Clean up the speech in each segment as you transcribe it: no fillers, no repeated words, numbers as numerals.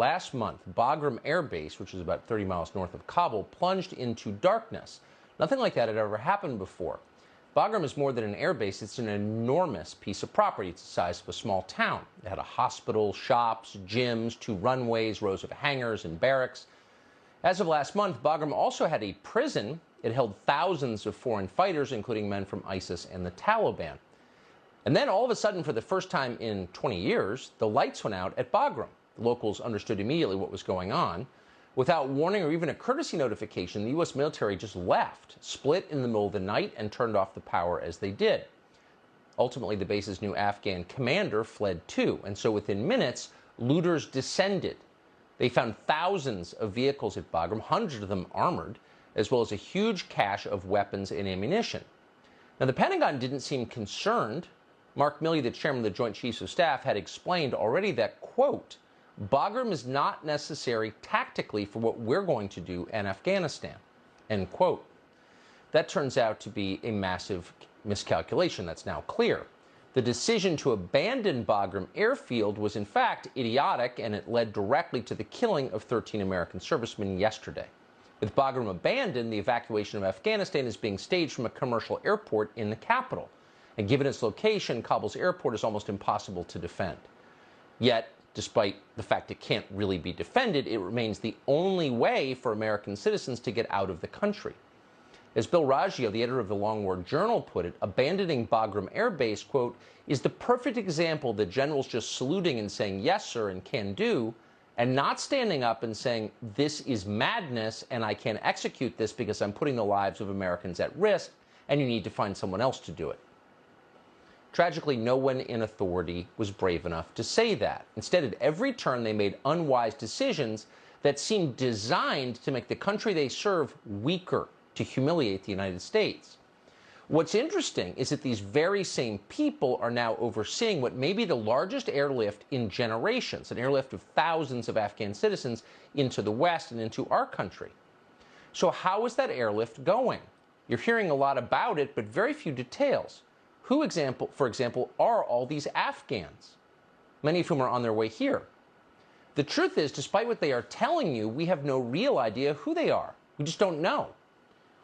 Last month, Bagram Air Base, which is about 30 miles north of Kabul, plunged into darkness. Nothing like that had ever happened before. Bagram is more than an air base. It's an enormous piece of property. It's the size of a small town. It had a hospital, shops, gyms, 2 runways, rows of hangars and barracks. As of last month, Bagram also had a prison. It held thousands of foreign fighters, including men from ISIS and the Taliban. And then all of a sudden, for the first time in 20 years, the lights went out at Bagram. The locals understood immediately what was going on. Without warning or even a courtesy notification, the U.S. military just left, split in the middle of the night, and turned off the power as they did. Ultimately, the base's new Afghan commander fled too, and so within minutes, looters descended. They found thousands of vehicles at Bagram, hundreds of them armored, as well as a huge cache of weapons and ammunition. Now, the Pentagon didn't seem concerned. Mark Milley, the chairman of the Joint Chiefs of Staff, had explained already that, quote, Bagram is not necessary tactically for what we're going to do in Afghanistan, end quote. That turns out to be a massive miscalculation. That's now clear. The decision to abandon Bagram Airfield was in fact idiotic, and it led directly to the killing of 13 American servicemen yesterday. With Bagram abandoned, the evacuation of Afghanistan is being staged from a commercial airport in the capital. And given its location, Kabul's airport is almost impossible to defend. Yet, despite the fact it can't really be defended, it remains the only way for American citizens to get out of the country. As Bill Raggio, the editor of the Long War Journal, put it, abandoning Bagram Air Base, quote, is the perfect example that generals just saluting and saying, yes, sir, and can do, and not standing up and saying, this is madness, and I can't execute this because I'm putting the lives of Americans at risk, and you need to find someone else to do it. Tragically, no one in authority was brave enough to say that. Instead, at every turn, they made unwise decisions that seemed designed to make the country they serve weaker, to humiliate the United States. What's interesting is that these very same people are now overseeing what may be the largest airlift in generations, an airlift of thousands of Afghan citizens into the West and into our country. So how is that airlift going? You're hearing a lot about it, but very few details. Who, for example, are all these Afghans? Many of whom are on their way here. The truth is, despite what they are telling you, we have no real idea who they are. We just don't know.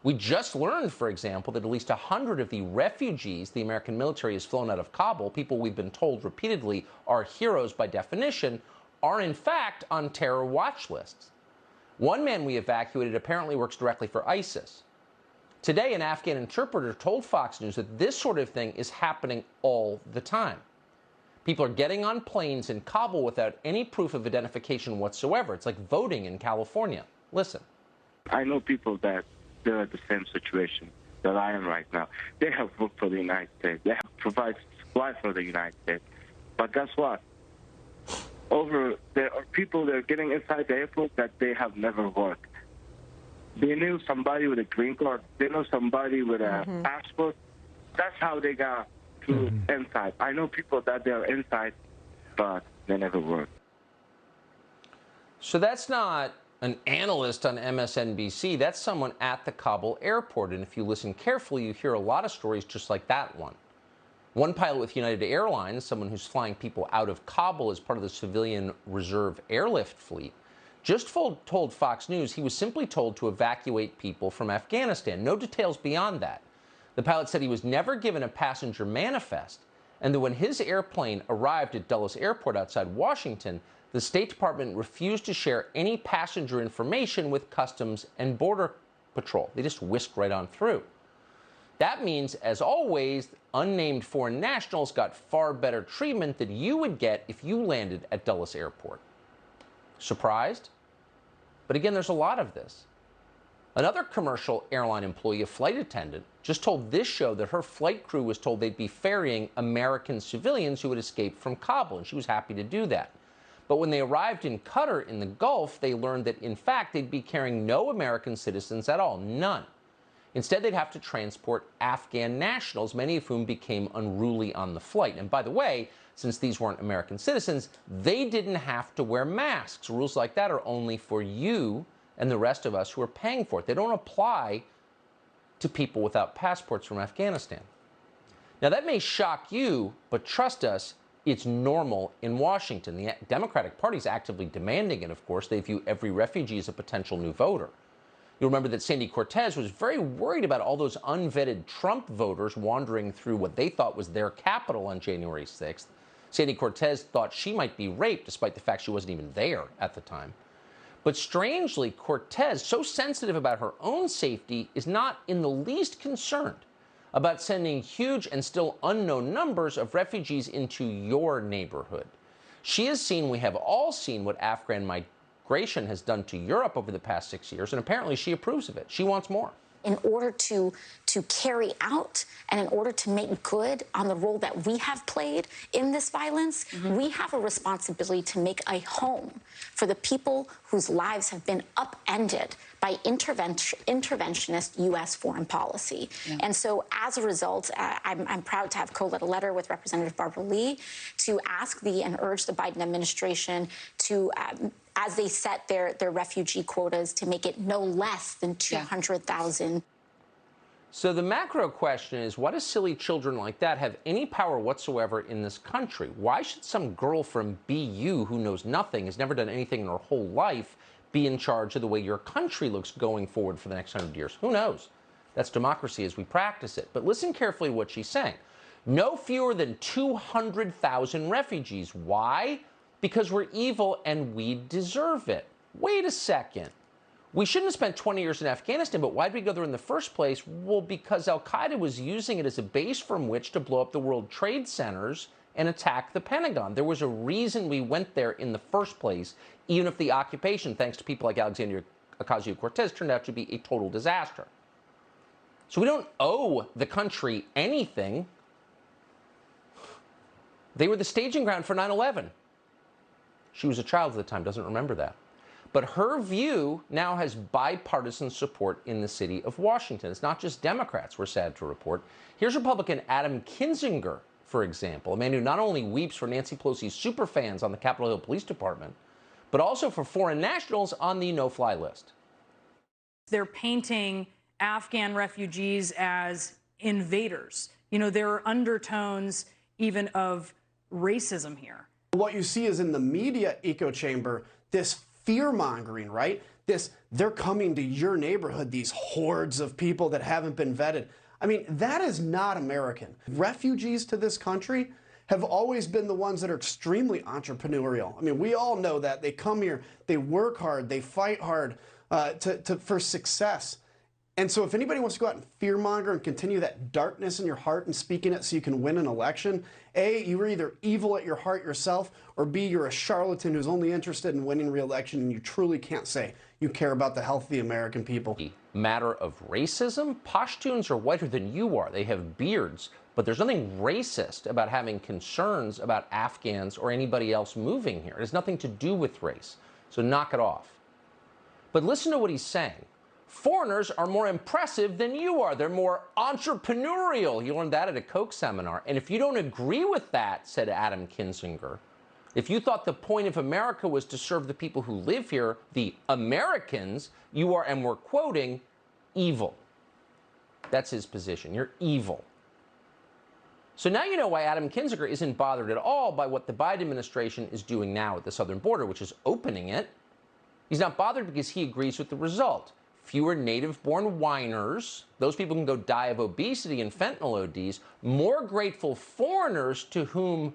We just learned, for example, that at least 100 of the refugees the American military has flown out of Kabul, people we've been told repeatedly are heroes by definition, are in fact on terror watch lists. One man we evacuated apparently works directly for ISIS. Today, an Afghan interpreter told Fox News that this sort of thing is happening all the time. People are getting on planes in Kabul without any proof of identification whatsoever. It's like voting in California. Listen. I know people that they're in the same situation that I am right now. They have worked for the United States. They have provided supply for the United States. But guess what? There are people that are getting inside the airport that they have never worked. They knew somebody with a green card. They know somebody with a passport. That's how they got to inside. I know people that they're inside, but they never worked. So that's not an analyst on MSNBC. That's someone at the Kabul airport. And if you listen carefully, you hear a lot of stories just like that one. One pilot with United Airlines, someone who's flying people out of Kabul as part of the civilian reserve airlift fleet, just told Fox News he was simply told to evacuate people from Afghanistan. No details beyond that. The pilot said he was never given a passenger manifest, and that when his airplane arrived at Dulles Airport outside Washington, the State Department refused to share any passenger information with Customs and Border Patrol. They just whisked right on through. That means, as always, unnamed foreign nationals got far better treatment than you would get if you landed at Dulles Airport. Surprised? But again, there's a lot of this. Another commercial airline employee, a flight attendant, just told this show that her flight crew was told they'd be ferrying American civilians who had escaped from Kabul, and she was happy to do that. But when they arrived in Qatar in the Gulf, they learned that, in fact, they'd be carrying no American citizens at all, none. Instead, they'd have to transport Afghan nationals, many of whom became unruly on the flight. And by the way, since these weren't American citizens, they didn't have to wear masks. Rules like that are only for you and the rest of us who are paying for it. They don't apply to people without passports from Afghanistan. Now, that may shock you, but trust us, It's normal in Washington. The Democratic Party is actively demanding it, of course. They view every refugee as a potential new voter. You'll remember that Sandy Cortez was very worried about all those unvetted Trump voters wandering through what they thought was their capital on January 6th. Sandy Cortez thought she might be raped, despite the fact she wasn't even there at the time. But strangely, Cortez, so sensitive about her own safety, is not in the least concerned about sending huge and still unknown numbers of refugees into your neighborhood. She has seen, we have all seen, what Afghan migration has done to Europe over the past 6 years, and apparently she approves of it. She wants more. In order to carry out and in order to make good on the role that we have played in this violence, we have a responsibility to make a home for the people whose lives have been upended by interventionist U.S. foreign policy. Yeah. And so as a result, I'm proud to have co-led a letter with Representative Barbara Lee to ask and urge the Biden administration to as they set their refugee quotas, to make it no less than 200,000. So the macro question is, why do silly children like that have any power whatsoever in this country? Why should some girl from BU who knows nothing, has never done anything in her whole life, be in charge of the way your country looks going forward for the next 100 years? Who knows? That's democracy as we practice it. But listen carefully to what she's saying. No fewer than 200,000 refugees. Why? Because we're evil and we deserve it. Wait a second. We shouldn't have spent 20 years in Afghanistan, but why did we go there in the first place? Well, because al-Qaeda was using it as a base from which to blow up the World Trade Centers and attack the Pentagon. There was a reason we went there in the first place, even if the occupation, thanks to people like Alexandria Ocasio-Cortez, turned out to be a total disaster. So we don't owe the country anything. They were the staging ground for 9/11. She was a child at the time, doesn't remember that. But her view now has bipartisan support in the city of Washington. It's not just Democrats, we're sad to report. Here's Republican Adam Kinzinger, for example, a man who not only weeps for Nancy Pelosi's superfans on the Capitol Hill Police Department, but also for foreign nationals on the no-fly list. They're painting Afghan refugees as invaders. You know, there are undertones even of racism here. What you see is in the media echo chamber, this fear-mongering, right? They're coming to your neighborhood, these hordes of people that haven't been vetted. I mean, that is not American. Refugees to this country have always been the ones that are extremely entrepreneurial. I mean, we all know that. They come here, they work hard, they fight hard for success. And so if anybody wants to go out and fearmonger and continue that darkness in your heart and speak in it so you can win an election, A, you're either evil at your heart yourself, or B, you're a charlatan who's only interested in winning re-election, and you truly can't say you care about the health of the American people. Matter of racism? Pashtuns are whiter than you are. They have beards. But there's nothing racist about having concerns about Afghans or anybody else moving here. It has nothing to do with race. So knock it off. But listen to what he's saying. Foreigners are more impressive than you are. They're more entrepreneurial. You learned that at a Koch seminar. And if you don't agree with that, said Adam Kinzinger, if you thought the point of America was to serve the people who live here, the Americans, you are, and we're quoting, evil. That's his position. You're evil. So now you know why Adam Kinzinger isn't bothered at all by what the Biden administration is doing now at the southern border, which is opening it. He's not bothered because he agrees with the result. Fewer native-born whiners, those people can go die of obesity and fentanyl ODs, more grateful foreigners to whom,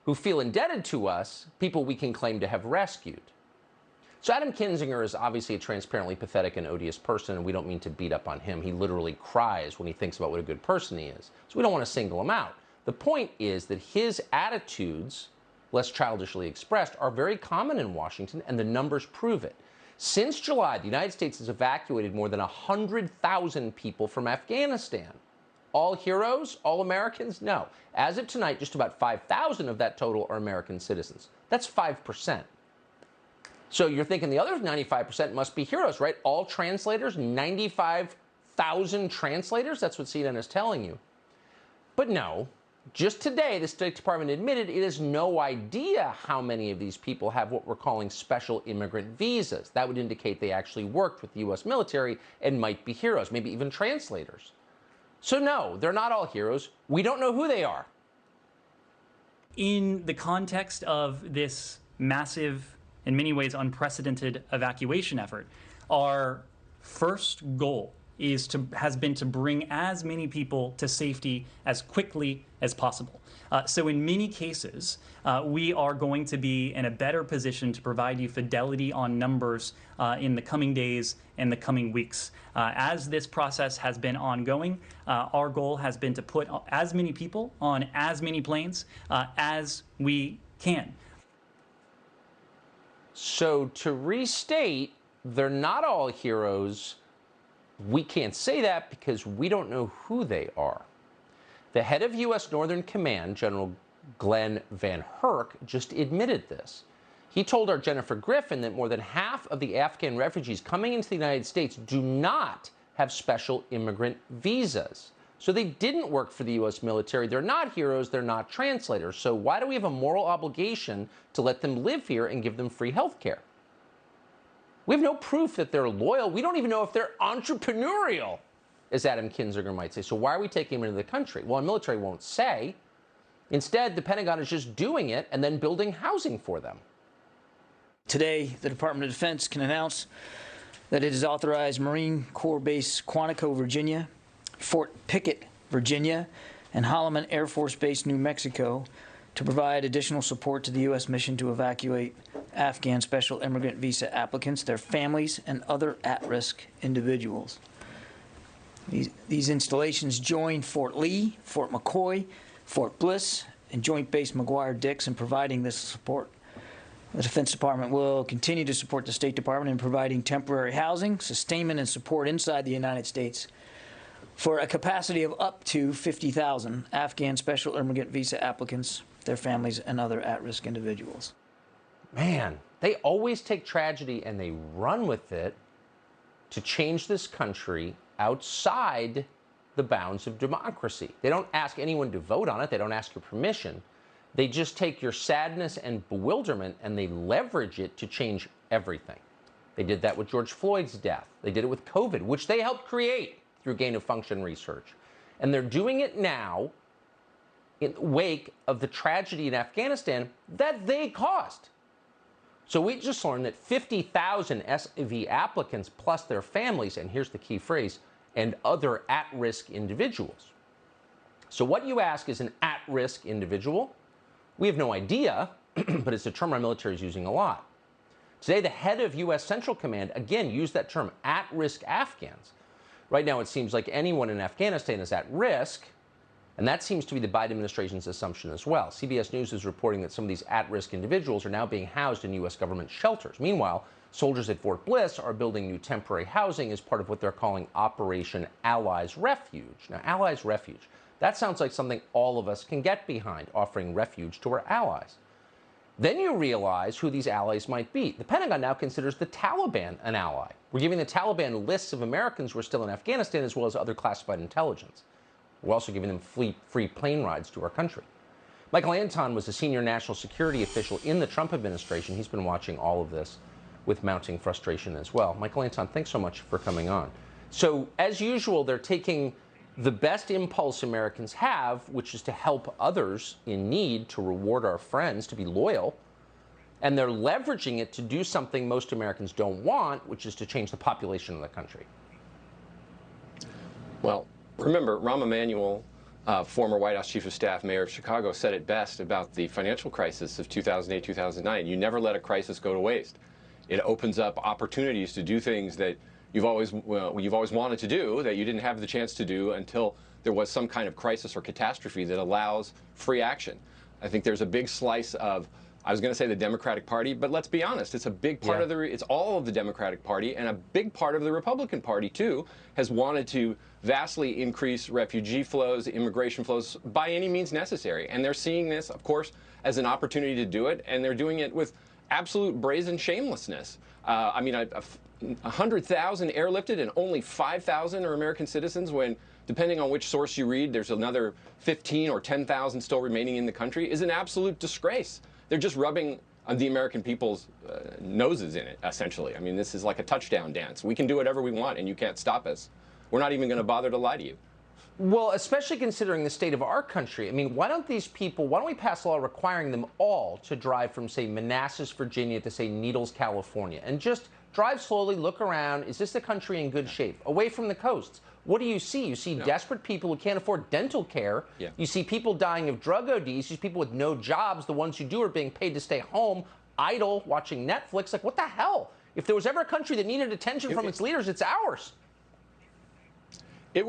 who feel indebted to us, people we can claim to have rescued. So Adam Kinzinger is obviously a transparently pathetic and odious person, and we don't mean to beat up on him. He literally cries when he thinks about what a good person he is. So we don't want to single him out. The point is that his attitudes, less childishly expressed, are very common in Washington, and the numbers prove it. Since July, the United States has evacuated more than 100,000 people from Afghanistan. All heroes? All Americans? No. As of tonight, just about 5,000 of that total are American citizens. That's 5%. So you're thinking the other 95% must be heroes, right? All translators? 95,000 translators? That's what CNN is telling you. But no. Just today, the State Department admitted it has no idea how many of these people have what we're calling special immigrant visas. That would indicate they actually worked with the U.S. military and might be heroes, maybe even translators. So no, they're not all heroes. We don't know who they are. In the context of this massive, in many ways unprecedented evacuation effort, our first goal has been to bring as many people to safety as quickly as possible. So in many cases, we are going to be in a better position to provide you fidelity on numbers in the coming days and the coming weeks. As this process has been ongoing, our goal has been to put as many people on as many planes as we can. So to restate, they're not all heroes. We can't say that because we don't know who they are. The head of U.S. Northern Command, General Glenn Van Herk, just admitted this. He told our Jennifer Griffin that more than half of the Afghan refugees coming into the United States do not have special immigrant visas. So they didn't work for the U.S. military. They're not heroes. They're not translators. So why do we have a moral obligation to let them live here and give them free health care? We have no proof that they're loyal. We don't even know if they're entrepreneurial, as Adam Kinzinger might say. So why are we taking them into the country? Well, the military won't say. Instead, the Pentagon is just doing it and then building housing for them. Today, the Department of Defense can announce that it has authorized Marine Corps Base Quantico, Virginia, Fort Pickett, Virginia, and Holloman Air Force Base, New Mexico, to provide additional support to the U.S. mission to evacuate Afghan special immigrant visa applicants, their families, and other at-risk individuals. These installations join Fort Lee, Fort McCoy, Fort Bliss, and Joint Base McGuire-Dix in providing this support. The Defense Department will continue to support the State Department in providing temporary housing, sustainment, and support inside the United States for a capacity of up to 50,000 Afghan special immigrant visa applicants, their families, and other at-risk individuals. Man, they always take tragedy and they run with it to change this country outside the bounds of democracy. They don't ask anyone to vote on it. They don't ask your permission. They just take your sadness and bewilderment and they leverage it to change everything. They did that with George Floyd's death. They did it with COVID, which they helped create through gain-of-function research. And they're doing it now in the wake of the tragedy in Afghanistan that they caused. So we just learned that 50,000 SIV applicants plus their families, and here's the key phrase, and other at-risk individuals. So what you ask is an at-risk individual? We have no idea, but it's a term our military is using a lot. Today, the head of U.S. Central Command, again, used that term, at-risk Afghans. Right now, it seems like anyone in Afghanistan is at risk, and that seems to be the Biden administration's assumption as well. CBS News is reporting that some of these at-risk individuals are now being housed in U.S. government shelters. Meanwhile, soldiers at Fort Bliss are building new temporary housing as part of what they're calling Operation Allies Refuge. Now, Allies Refuge, that sounds like something all of us can get behind, offering refuge to our allies. Then you realize who these allies might be. The Pentagon now considers the Taliban an ally. We're giving the Taliban lists of Americans who are still in Afghanistan as well as other classified intelligence. We're also giving them free plane rides to our country. Michael Anton was a senior national security official in the Trump administration. He's been watching all of this with mounting frustration as well. Michael Anton, thanks so much for coming on. So, as usual, they're taking the best impulse Americans have, which is to help others in need, to reward our friends, to be loyal, and they're leveraging it to do something most Americans don't want, which is to change the population of the country. Well, remember, Rahm Emanuel, former White House Chief of Staff, Mayor of Chicago, said it best about the financial crisis of 2008, 2009. You never let a crisis go to waste. It opens up opportunities to do things that you've always wanted to do that you didn't have the chance to do until there was some kind of crisis or catastrophe that allows free action. I think there's a big slice of, I was going to say the Democratic Party, but let's be honest, it's a big part of it's all of the Democratic Party, and a big part of the Republican Party too has wanted to vastly increase refugee flows, immigration flows by any means necessary. And they're seeing this, of course, as an opportunity to do it, and they're doing it with absolute brazen shamelessness. I mean, 100,000 airlifted and only 5,000 are American citizens when, depending on which source you read, there's another 15 or 10,000 still remaining in the country, is an absolute disgrace. They're just rubbing the American people's noses in it, essentially. I mean, this is like a touchdown dance. We can do whatever we want, and you can't stop us. We're not even going to bother to lie to you. Well, especially considering the state of our country. I mean, why don't we pass a law requiring them all to drive from, say, Manassas, Virginia to, say, Needles, California, and just drive slowly, look around. Is this the country in good shape? Away from the coasts. What do you see? You see desperate people who can't afford dental care. Yeah. You see people dying of drug ODs. You see people with no jobs. The ones who do are being paid to stay home, idle, watching Netflix. Like, what the hell? If there was ever a country that needed attention from its leaders, it's ours. It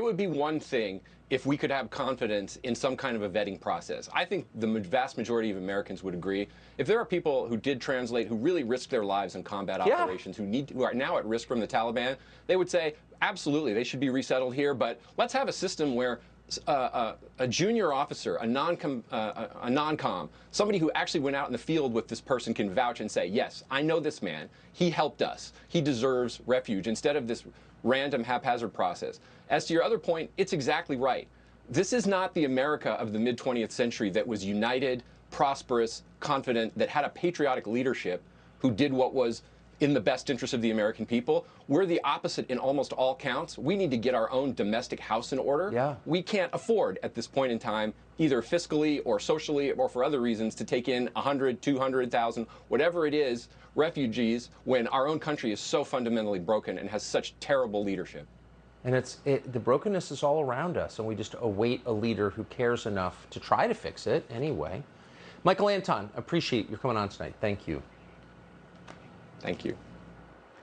would be one thing if we could have confidence in some kind of a vetting process. I think the vast majority of Americans would agree. If there are people who did translate, who really risked their lives in combat operations, who are now at risk from the Taliban, they would say, absolutely, they should be resettled here, but let's have a system where a junior officer, a non-com, somebody who actually went out in the field with this person can vouch and say, yes, I know this man. He helped us. He deserves refuge, instead of this random haphazard process. As to your other point, it's exactly right. This is not the America of the mid-20th century that was united, prosperous, confident, that had a patriotic leadership who did what was in the best interest of the American people. We're the opposite in almost all counts. We need to get our own domestic house in order. Yeah. We can't afford at this point in time, either fiscally or socially or for other reasons, to take in 100, 200,000, whatever it is, refugees, when our own country is so fundamentally broken and has such terrible leadership. And the brokenness is all around us, and we just await a leader who cares enough to try to fix it anyway. Michael Anton, appreciate your coming on tonight. Thank you. Thank you.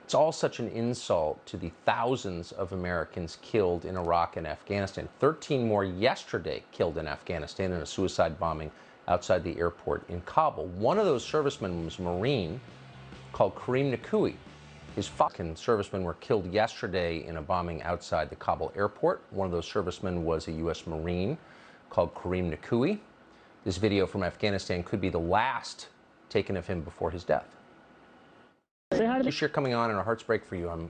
It's all such an insult to the thousands of Americans killed in Iraq and Afghanistan. 13 more yesterday killed in Afghanistan in a suicide bombing outside the airport in Kabul. One of those servicemen was a Marine called Kareem Nakui. His fucking servicemen were killed yesterday in a bombing outside the Kabul airport. One of those servicemen was a U.S. Marine called Kareem Nakui. This video from Afghanistan could be the last taken of him before his death. This year coming on, and our hearts break for you.